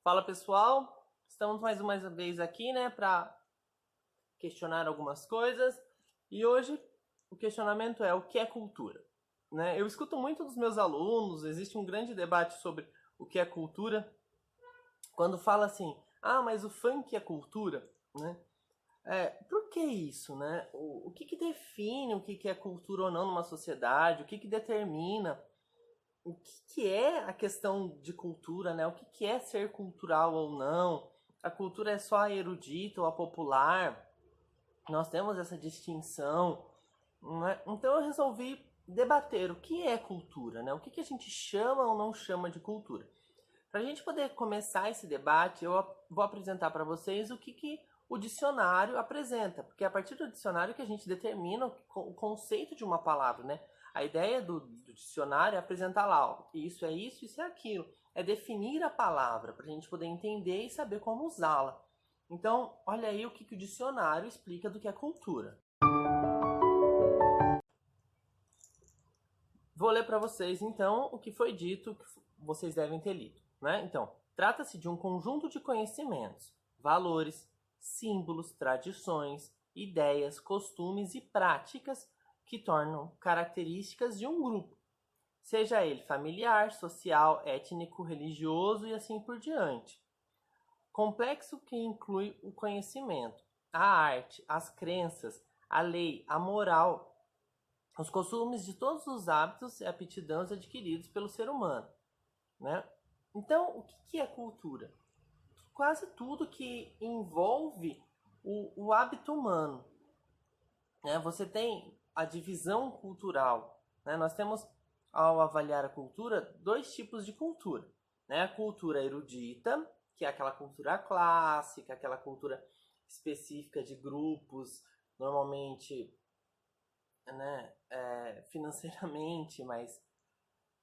Fala pessoal, estamos mais uma vez aqui, né, para questionar algumas coisas. E hoje o questionamento é: o que é cultura? Né? Eu escuto muito dos meus alunos, existe um grande debate sobre o que é cultura. Quando fala assim, mas o funk é cultura, né? Por que isso, né? O que define o que é cultura ou não numa sociedade? O que determina o que é a questão de cultura, né? O que é ser cultural ou não? A cultura é só a erudita ou a popular? Nós temos essa distinção, né? Então eu resolvi debater o que é cultura, né? O que a gente chama ou não chama de cultura. Para a gente poder começar esse debate, eu vou apresentar para vocês o que o dicionário apresenta, porque é a partir do dicionário que a gente determina o conceito de uma palavra, né? A ideia do dicionário é apresentar lá, ó, isso é aquilo. É definir a palavra para a gente poder entender e saber como usá-la. Então, olha aí o dicionário explica do que é cultura. Vou ler para vocês, então, o que foi dito, que vocês devem ter lido. Né? Então, trata-se de um conjunto de conhecimentos, valores, símbolos, tradições, ideias, costumes e práticas que tornam características de um grupo, seja ele familiar, social, étnico, religioso e assim por diante. Complexo que inclui o conhecimento, a arte, as crenças, a lei, a moral, os costumes de todos os hábitos e aptidões adquiridos pelo ser humano, né? Então, o que é cultura? Quase tudo que envolve o hábito humano, né? Você tem a divisão cultural, né? Nós temos, ao avaliar a cultura, dois tipos de cultura, né? A cultura erudita, que é aquela cultura clássica, aquela cultura específica de grupos, normalmente, né, financeiramente, mas,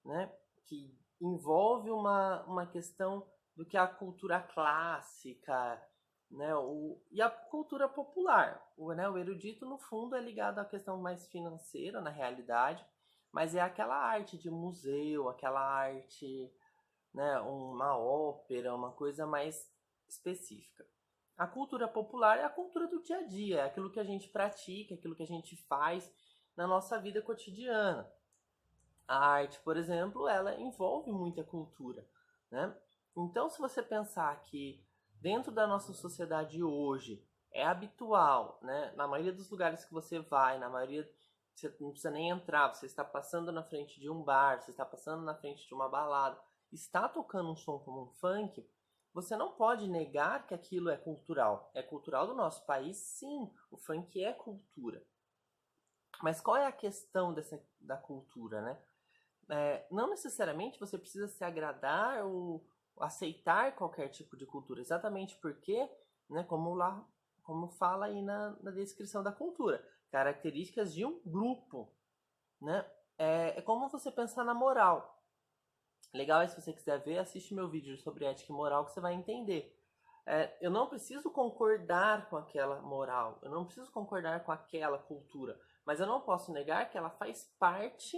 né, que envolve uma questão do que é a cultura clássica, né, e a cultura popular. O erudito, no fundo, é ligado à questão mais financeira, na realidade, mas é aquela arte de museu, aquela arte, né, uma ópera, uma coisa mais específica. A cultura popular é a cultura do dia a dia, é aquilo que a gente pratica, aquilo que a gente faz na nossa vida cotidiana. A arte, por exemplo, ela envolve muita cultura, né? Então, se você pensar que dentro da nossa sociedade hoje é habitual, né? Na maioria dos lugares que você vai, na maioria você não precisa nem entrar, você está passando na frente de um bar, você está passando na frente de uma balada, está tocando um som como um funk, você não pode negar que aquilo é cultural. É cultural do nosso país, sim. O funk é cultura. Mas qual é a questão da cultura, né? Não necessariamente você precisa se agradar ou aceitar qualquer tipo de cultura, exatamente porque, né, como fala aí na descrição da cultura, características de um grupo, né? É como você pensar na moral. Legal é, se você quiser ver, assiste meu vídeo sobre ética e moral que você vai entender. Eu não preciso concordar com aquela moral, eu não preciso concordar com aquela cultura, mas eu não posso negar que ela faz parte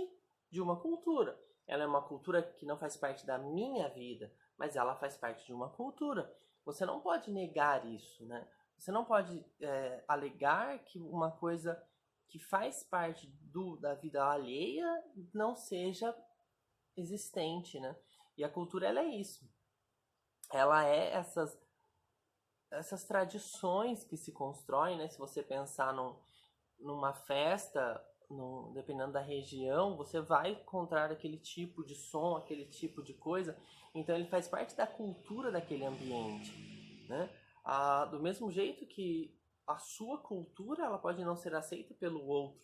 de uma cultura. Ela é uma cultura que não faz parte da minha vida, mas ela faz parte de uma cultura. Você não pode negar isso, né? Você não pode alegar que uma coisa que faz parte da vida alheia não seja existente, né? E a cultura, ela é isso. Ela é essas tradições que se constroem, né? Se você pensar numa festa, dependendo da região, você vai encontrar aquele tipo de som, aquele tipo de coisa. Então ele faz parte da cultura daquele ambiente, né? Do mesmo jeito que a sua cultura, ela pode não ser aceita pelo outro,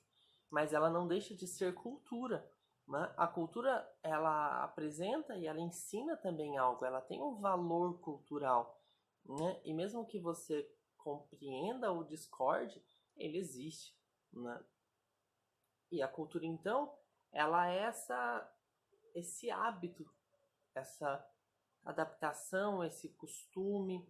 mas ela não deixa de ser cultura, né? A cultura, ela apresenta e ela ensina também algo, ela tem um valor cultural, né? E mesmo que você compreenda ou discorde, ele existe, né? E a cultura, então, ela é esse hábito, essa adaptação, esse costume,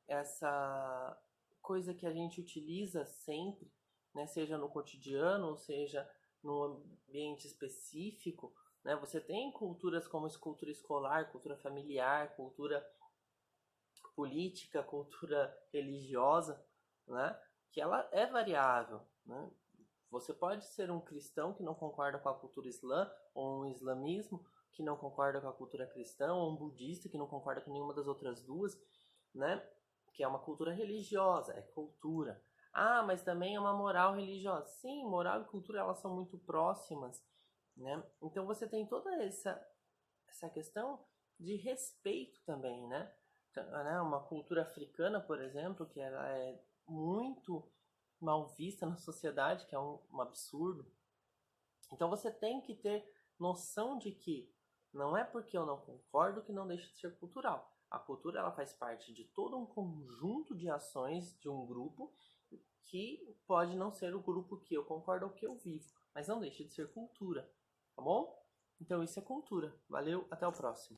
essa coisa que a gente utiliza sempre, né? Seja no cotidiano, ou seja no ambiente específico, né? Você tem culturas como cultura escolar, cultura familiar, cultura política, a cultura religiosa, né? Que ela é variável, né? Você pode ser um cristão que não concorda com a cultura islã, ou um islamismo que não concorda com a cultura cristã, ou um budista que não concorda com nenhuma das outras duas, né? Que é uma cultura religiosa, é cultura. Ah, mas também é uma moral religiosa. Sim, moral e cultura elas são muito próximas, né? Então você tem toda essa questão de respeito também, né? Uma cultura africana, por exemplo, que ela é muito mal vista na sociedade, que é um absurdo. Então você tem que ter noção de que não é porque eu não concordo que não deixa de ser cultural. A cultura ela faz parte de todo um conjunto de ações de um grupo que pode não ser o grupo que eu concordo ou que eu vivo, mas não deixa de ser cultura, tá bom? Então isso é cultura. Valeu, até o próximo.